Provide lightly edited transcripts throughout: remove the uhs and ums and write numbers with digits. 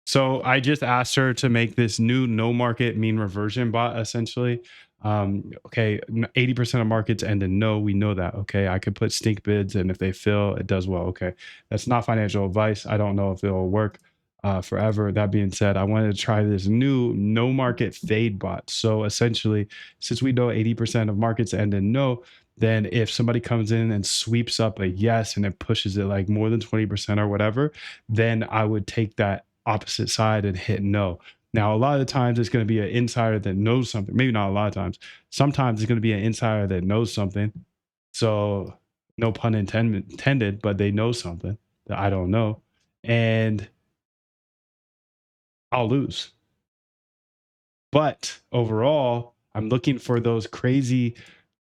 So I just asked her to make this new no market mean reversion bot essentially. Okay, 80% of markets end in no. We know that. Okay, I could put stink bids, and if they fill, it does well. Okay, that's not financial advice. I don't know if it'll work forever. That being said, I wanted to try this new no market fade bot. So essentially, since we know 80% of markets end in no, then if somebody comes in and sweeps up a yes and it pushes it like more than 20% or whatever, then I would take that opposite side and hit no. Now, a lot of the times it's going to be an insider that knows something. Maybe not a lot of times. Sometimes it's going to be an insider that knows something. So, no pun intended, but they know something that I don't know. And I'll lose. But overall, I'm looking for those crazy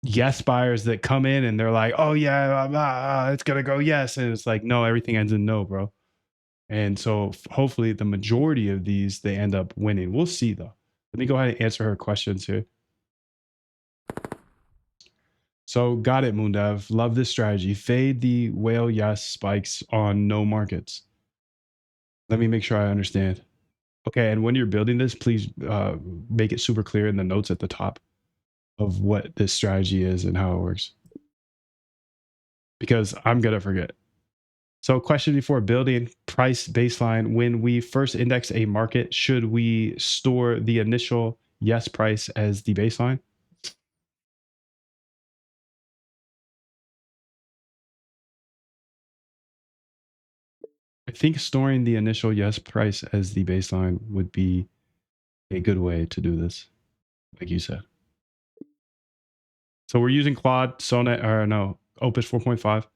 yes buyers that come in and they're like, oh, yeah, it's going to go yes. And it's like, no, everything ends in no, bro. And so hopefully the majority of these they end up winning. We'll see though. Let me go ahead and answer her questions here. So got it, Moondev. Love this strategy. Fade the whale yes spikes on no markets. Let me make sure I understand. Okay, and when you're building this, please make it super clear in the notes at the top of what this strategy is and how it works. Because I'm gonna forget. So question before building price baseline, when we first index a market, should we store the initial yes price as the baseline? I think storing the initial yes price as the baseline would be a good way to do this, like you said. So we're using Claude, Sonnet, or no, Opus 4.5.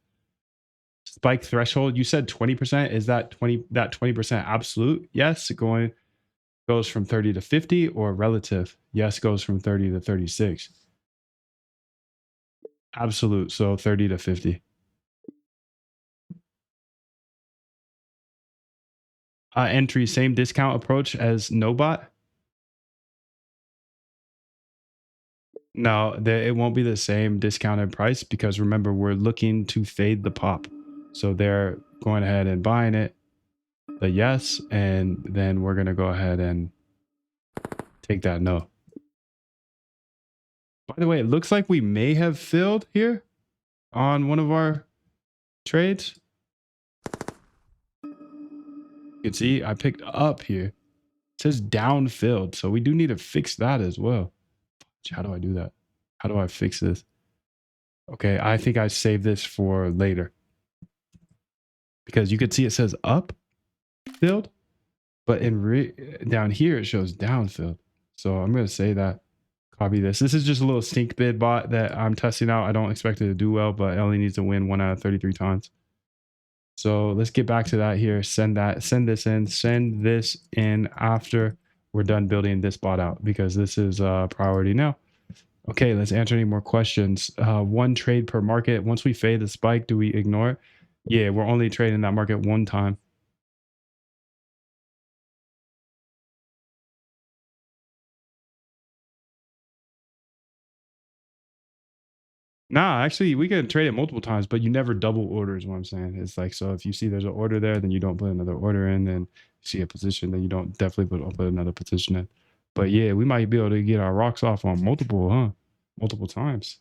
Spike threshold, you said 20%. Is that 20% absolute? Yes, goes from 30 to 50, or relative? Yes goes from 30 to 36. Absolute, so 30 to 50. Entry, same discount approach as Nobot? No, it won't be the same discounted price because remember, we're looking to fade the pop. So they're going ahead and buying it, the yes, and then we're going to go ahead and take that no. By the way, it looks like we may have filled here on one of our trades. You can see I picked up here. It says down filled. So we do need to fix that as well. How do I do that? How do I fix this? Okay, I think I saved this for later. Because you can see it says up filled, but down here it shows down filled. So I'm going to say that. Copy this. This is just a little stink bid bot that I'm testing out. I don't expect it to do well, but it only needs to win 1 out of 33 times. So let's get back to that here. Send this in after we're done building this bot out because this is a priority now. Okay, let's answer any more questions. One trade per market. Once we fade the spike, do we ignore it? Yeah, we're only trading that market one time. Nah, actually, we can trade it multiple times, but you never double order is what I'm saying. It's like, so if you see there's an order there, then you don't put another order in, and see a position, then you don't definitely put another position in. But yeah, we might be able to get our rocks off on multiple times.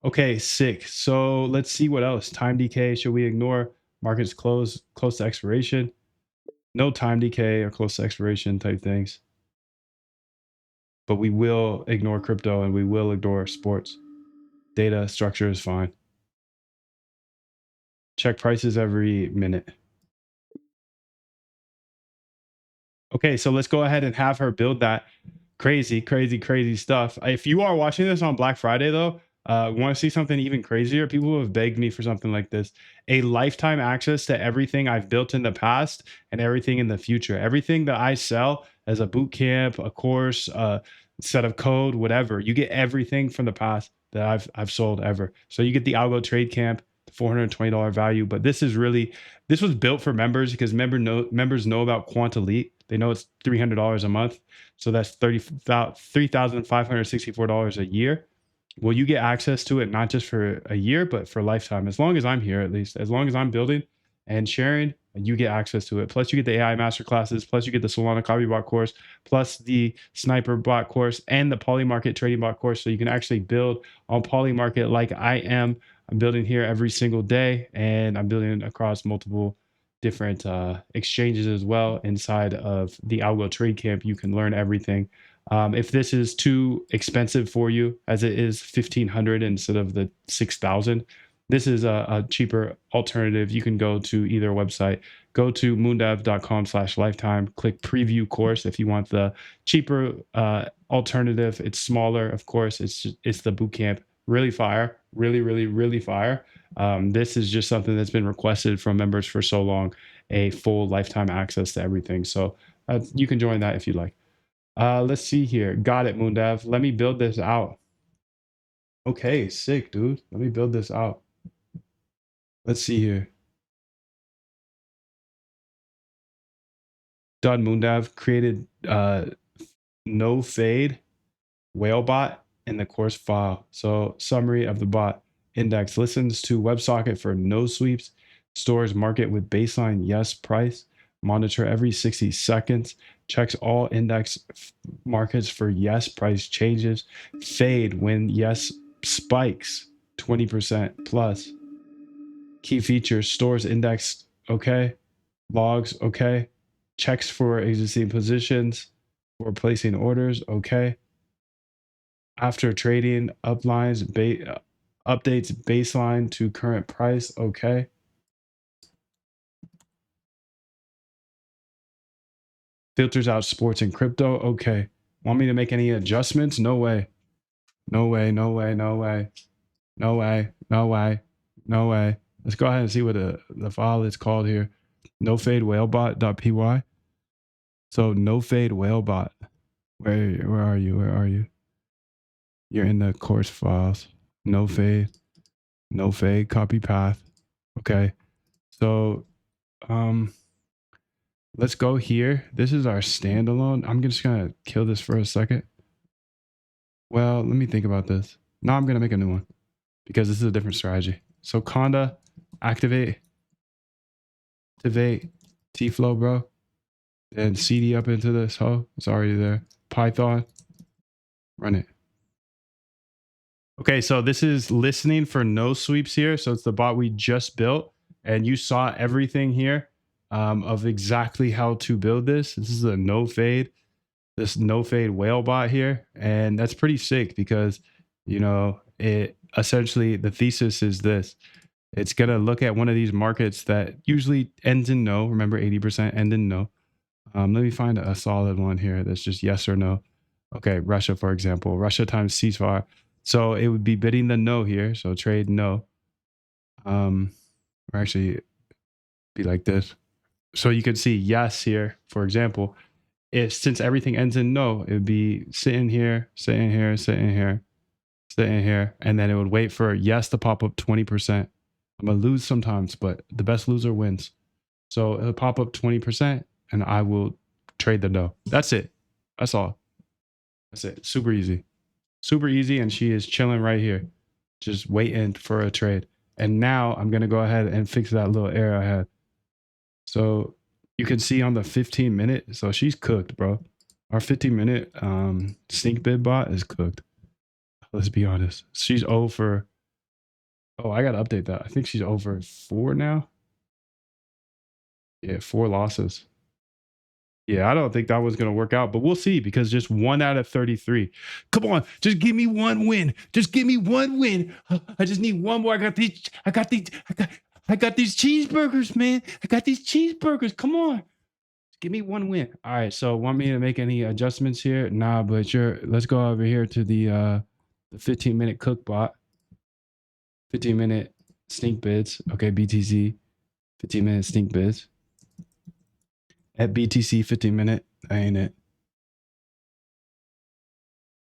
Okay, sick. So let's see what else. Time decay, should we ignore? Markets close to expiration. No time decay or close to expiration type things. But we will ignore crypto and we will ignore sports. Data structure is fine. Check prices every minute. Okay, so let's go ahead and have her build that crazy stuff. If you are watching this on Black Friday, though, want to see something even crazier? People have begged me for something like this: a lifetime access to everything I've built in the past and everything in the future. Everything that I sell as a boot camp, a course, a set of code, whatever. You get everything from the past that I've sold ever. So you get the algo trade camp, the $420 value. But this was built for members because members know about Quant Elite. They know it's $300 a month. So that's $3,564 a year. Well, you get access to it not just for a year, but for a lifetime. As long as I'm here, at least, as long as I'm building and sharing and you get access to it. Plus, you get the AI masterclasses. Plus, you get the Solana copy bot course. Plus, the Sniper bot course and the Polymarket trading bot course. So you can actually build on Polymarket like I am. I'm building here every single day, and I'm building across multiple different exchanges as well. Inside of the Algo Trade Camp, you can learn everything. If this is too expensive for you, as it is 1,500 instead of the 6,000, this is a cheaper alternative. You can go to either website. Go to moondev.com/lifetime. Click preview course if you want the cheaper alternative. It's smaller, of course. It's the bootcamp. Really fire. Really fire. This is just something that's been requested from members for so long. A full lifetime access to everything. So you can join that if you like. Let's see here. Got it, Moondev. Let me build this out. Okay, sick, dude. Let me build this out. Let's see here. Done, Moondev. Created no fade whale bot in the course file. So summary of the bot: index listens to WebSocket for no sweeps, stores market with baseline yes price, monitor every 60 seconds, checks all index markets for yes price changes, fade when yes spikes 20% plus. Key features: stores index, okay, logs, okay, checks for existing positions, for placing orders, okay. After trading, uplines, updates baseline to current price, okay. Filters out sports and crypto, okay. Want me to make any adjustments? No way. No way, no way, no way. No way, no way, no way. Let's go ahead and see what the file is called here. No fade whalebot.py. So no fade whalebot. Where are you? Where are you? You're in the course files. No fade, copy path. Okay. So let's go here. This is our standalone. I'm just gonna kill this for a second. Well, let me think about this. No, I'm gonna make a new one because this is a different strategy. So conda, activate T-flow, bro. And CD up into this. Oh, it's already there. Python, run it. Okay, so this is listening for no sweeps here. So it's the bot we just built, and you saw everything here of exactly how to build this. This is a no fade, this no fade whale bot here, and that's pretty sick because you know it essentially the thesis is this. It's gonna look at one of these markets that usually ends in no. Remember, 80% end in no. Let me find a solid one here that's just yes or no. Okay, Russia, for example, Russia times ceasefire. So it would be bidding the no here. So trade no. Or actually be like this. So you could see yes here, for example. If since everything ends in no, it would be sitting here, sitting here, sitting here, sitting here, and then it would wait for yes to pop up 20%. I'm gonna lose sometimes, but the best loser wins. So it'll pop up 20%, and I will trade the no. That's it. That's all. That's it. Super easy. Super easy, and she is chilling right here, just waiting for a trade. And now I'm gonna go ahead and fix that little error I had. So you can see on the 15-minute, so she's cooked, bro. Our 15-minute sync bid bot is cooked. Let's be honest. She's over. Oh, I gotta update that. I think she's over 4 now. Yeah, 4 losses. Yeah, I don't think that was going to work out, but we'll see because just 1 out of 33. Come on, just give me one win. Just give me one win. I just need one more. I got these cheeseburgers, man. I got these cheeseburgers. Come on. Give me one win. All right, so want me to make any adjustments here? Nah, but let's go over here to the 15-minute cook bot. 15-minute stink bids. Okay, BTC 15-minute stink bids. At BTC 15-minute, that ain't it.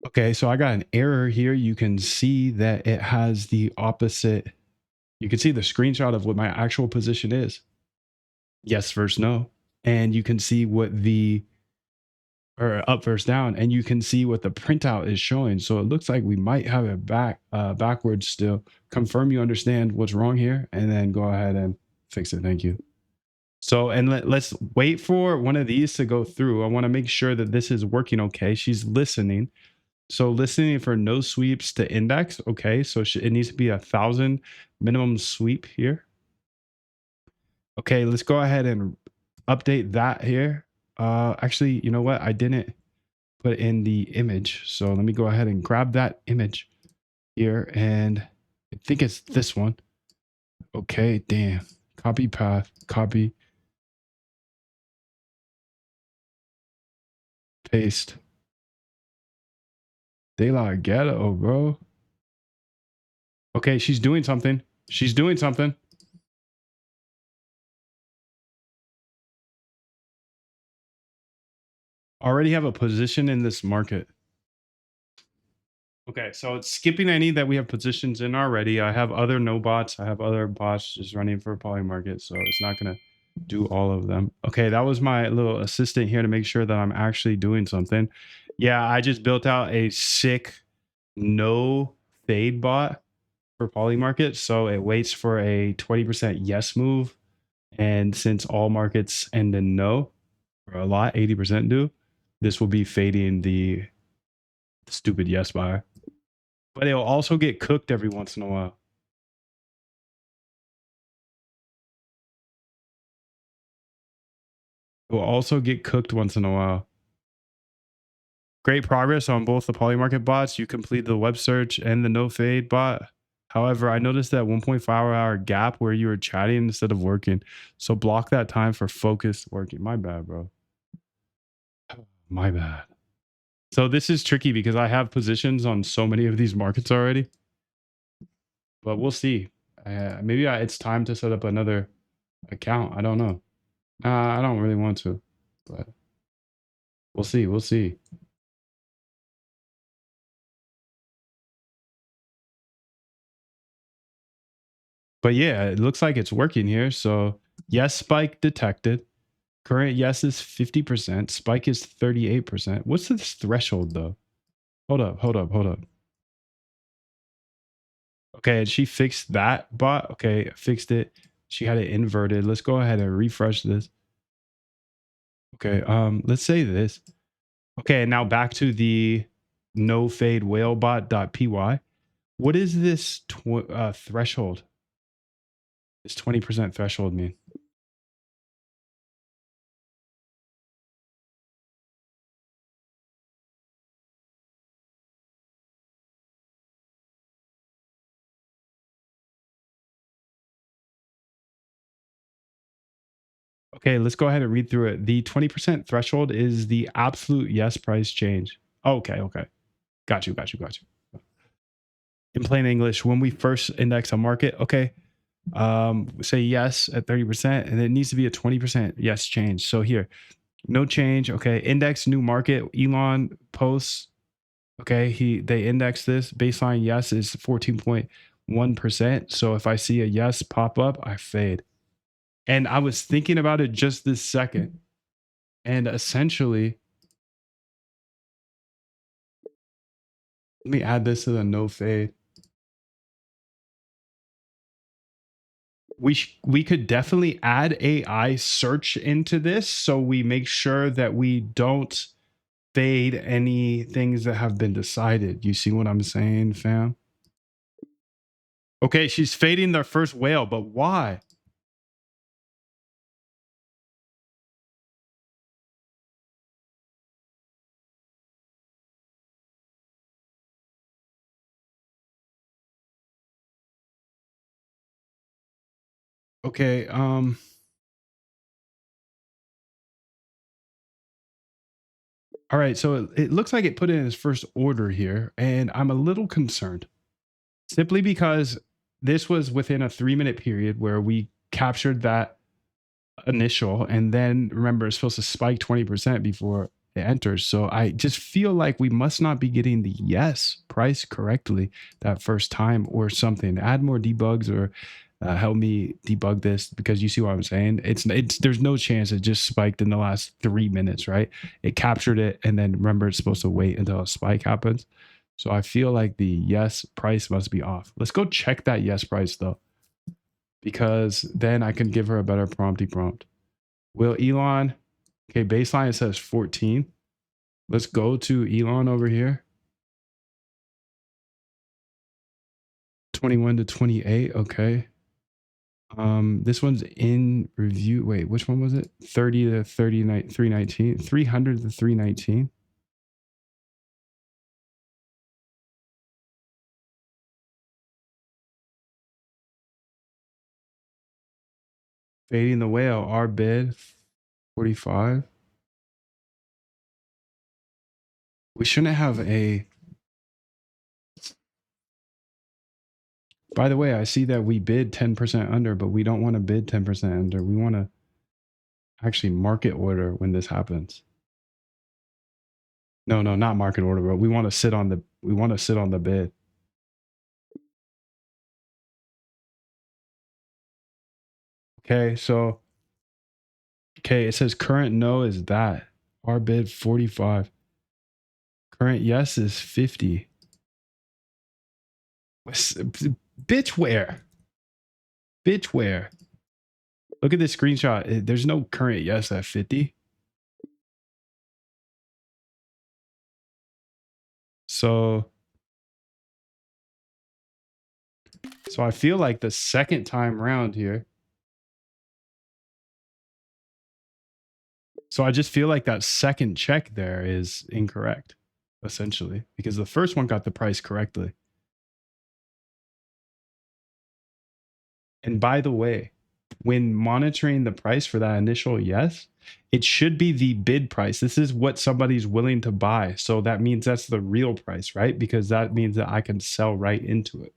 Okay, so I got an error here. You can see that it has the opposite. You can see the screenshot of what my actual position is. Yes versus no. And you can see what or up versus down, and you can see what the printout is showing. So it looks like we might have it backwards still. Confirm you understand what's wrong here, and then go ahead and fix it. Thank you. So, and let's wait for one of these to go through. I want to make sure that this is working okay. She's listening. So listening for no sweeps to index. Okay. So it needs to be 1,000 minimum sweep here. Okay. Let's go ahead and update that here. Actually, you know what? I didn't put in the image. So let me go ahead and grab that image here. And I think it's this one. Okay. Damn. Copy path, copy, paste. De La Ghetto, bro. Okay, she's doing something. She's doing something. Already have a position in this market. Okay, so it's skipping any that we have positions in already. I have other no bots. I have other bots just running for Polymarket, so it's not going to do all of them. Okay, that was my little assistant here to make sure that I'm actually doing something. Yeah, I just built out a sick no fade bot for Polymarket, so it waits for a 20% yes move. And since all markets end in no, or a lot, 80% do, this will be fading the stupid yes buyer. But it'll also get cooked every once in a while. It will also get cooked once in a while. Great progress on both the Polymarket bots. You complete the web search and the no fade bot. However, I noticed that 1.5 hour gap where you were chatting instead of working. So block that time for focused working. My bad, bro. My bad. So this is tricky because I have positions on so many of these markets already. But we'll see. Maybe it's time to set up another account. I don't know. I don't really want to, but we'll see. We'll see. But yeah, it looks like it's working here. So yes, spike detected. Current yes is 50%. Spike is 38%. What's this threshold though? Hold up, hold up, hold up. Okay, and she fixed that bot. Okay, fixed it. She had it inverted. Let's go ahead and refresh this. Okay, let's say this. Okay, now back to the no fade whalebot.py. What is this threshold? This 20% threshold mean? Okay, let's go ahead and read through it. The 20% threshold is the absolute yes price change. Okay, okay. Got you, got you, got you. In plain English, when we first index a market, okay, say yes at 30%, and it needs to be a 20% yes change. So here, no change. Okay, index new market. Elon posts. Okay, they index this baseline yes is 14.1%. So if I see a yes pop up, I fade. And I was thinking about it just this second. And essentially, let me add this to the no fade. We could definitely add AI search into this so we make sure that we don't fade any things that have been decided. You see what I'm saying, fam? Okay, she's fading their first whale, but why? Okay, all right, so it looks like it put in its first order here, and I'm a little concerned simply because this was within a 3-minute period where we captured that initial, and then remember it's supposed to spike 20% before it enters. So I just feel like we must not be getting the yes price correctly that first time or something. Add more debugs or help me debug this, because you see what I'm saying. It's there's no chance it just spiked in the last 3 minutes, right? It captured it, and then remember it's supposed to wait until a spike happens. So I feel like the yes price must be off. Let's go check that yes price though, because then I can give her a better prompty prompt. Will Elon, okay, baseline, it says 14. Let's go to Elon over here. 21 to 28, okay. This one's in review. Wait, which one was it? 30 to 39, 319, 300 to 319. Fading the whale, our bid 45. We shouldn't have a. By the way, I see that we bid 10% under, but we don't want to bid 10% under. We want to actually market order when this happens. No, not market order, but we want to sit on the bid. Okay, so it says current no is that. Our bid 45. Current yes is 50. Bitch where? Bitch where? Look at this screenshot. There's no current yes at 50. So I feel like the second time round here. So I just feel like that second check there is incorrect, essentially, because the first one got the price correctly. And by the way, when monitoring the price for that initial yes, it should be the bid price. This is what somebody's willing to buy. So that means that's the real price, right? Because that means that I can sell right into it.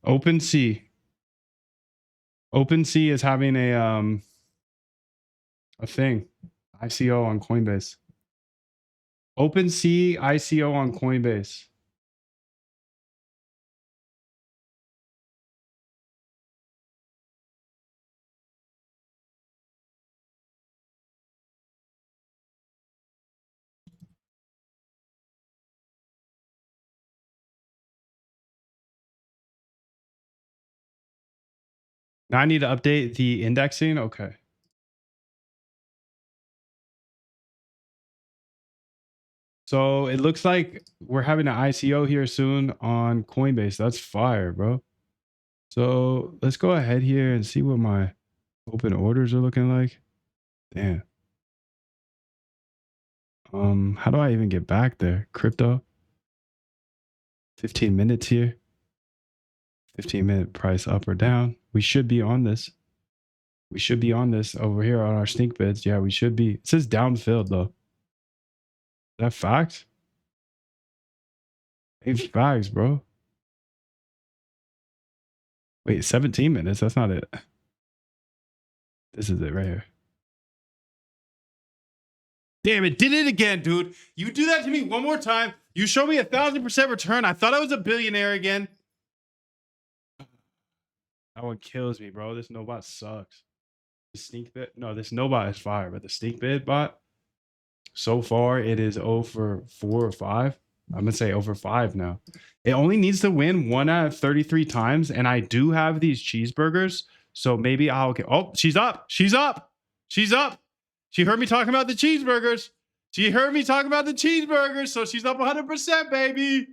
OpenSea is having a thing, ICO on Coinbase. OpenSea ICO on Coinbase. Now I need to update the indexing. Okay. So it looks like we're having an ICO here soon on Coinbase. That's fire, bro. So let's go ahead here and see what my open orders are looking like. Damn. How do I even get back there? Crypto. 15 minutes here. 15-minute price up or down. We should be on this. We should be on this over here on our stink bids. Yeah, we should be. It says downfilled though. Is that fact? Hey, facts, bro. Wait, 17 minutes. That's not it. This is it right here. Damn it, did it again, dude. You do that to me one more time. You show me 1,000% return. I thought I was a billionaire again. That one kills me, bro. This no-bot sucks. The stink bid. No, this no-bot is fire, but the stink bid bot, so far it is 0 for 4 or 5. I'm gonna say over 5 now. It only needs to win 1 out of 33 times, and I do have these cheeseburgers, so maybe I'll get. Oh, she's up. She's up. She's up. She heard me talking about the cheeseburgers. She heard me talking about the cheeseburgers, so she's up 100%, baby.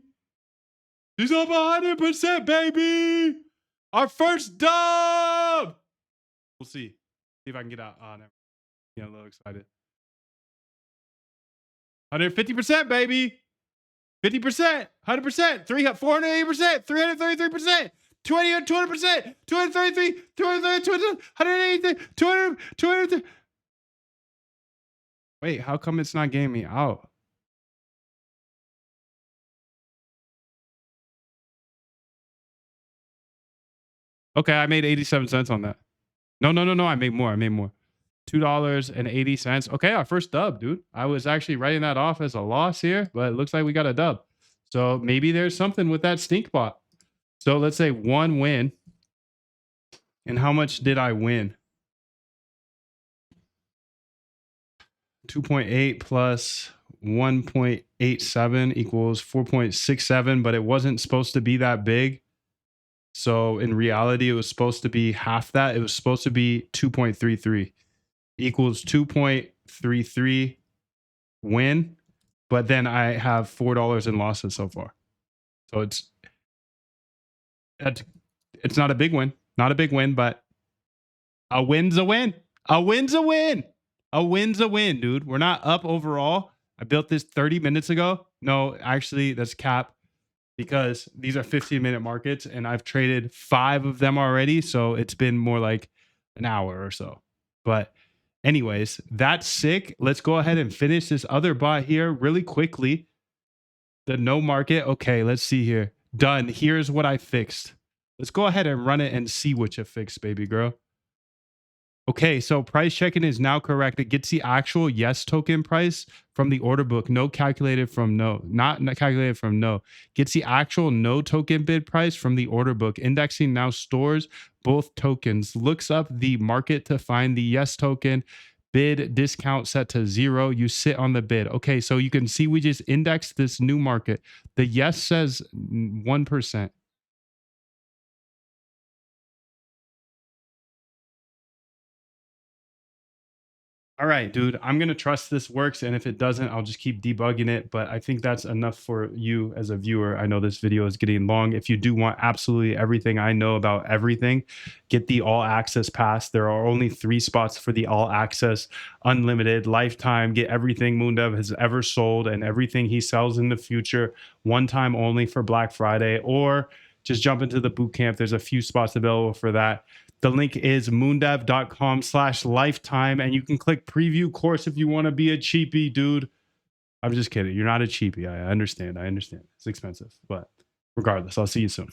She's up 100%, baby. Our first dub. We'll see. See if I can get out. Oh, never. Yeah, a little excited. 150%, baby. 50%, 100%, 480%, 333%, 200%, 233, 233, 183, 200. Wait, how come it's not getting me out? Okay, I made 87 cents on that. No, I made more. $2.80. Okay, our first dub, dude. I was actually writing that off as a loss here, but it looks like we got a dub. So maybe there's something with that stink bot. So let's say 1 win. And how much did I win? 2.8 plus 1.87 equals 4.67, but it wasn't supposed to be that big. So in reality, it was supposed to be half that. It was supposed to be 2.33 equals 2.33 win. But then I have $4 in losses so far. So it's not a big win. Not a big win, but a win's a win. A win's a win. A win's a win, dude. We're not up overall. I built this 30 minutes ago. No, actually, that's cap because these are 15-minute markets and I've traded 5 of them already. So it's been more like an hour or so. But anyways, that's sick. Let's go ahead and finish this other bot here really quickly. The no market. Okay, let's see here. Done. Here's what I fixed. Let's go ahead and run it and see what you fixed, baby girl. Okay, so price checking is now correct. It gets the actual yes token price from the order book. No calculated from no, not calculated from no. Gets the actual no token bid price from the order book. Indexing now stores both tokens. Looks up the market to find the yes token. Bid discount set to 0. You sit on the bid. Okay, so you can see we just indexed this new market. The yes says 1%. All right, dude, I'm going to trust this works. And if it doesn't, I'll just keep debugging it. But I think that's enough for you as a viewer. I know this video is getting long. If you do want absolutely everything I know about everything, get the all access pass. There are only 3 spots for the all access, unlimited, lifetime. Get everything Moondev has ever sold and everything he sells in the future, one time only for Black Friday, or just jump into the boot camp. There's a few spots available for that. The link is moondev.com/lifetime, and you can click preview course if you want to be a cheapie, dude. I'm just kidding. You're not a cheapie. I understand. I understand. It's expensive, but regardless, I'll see you soon.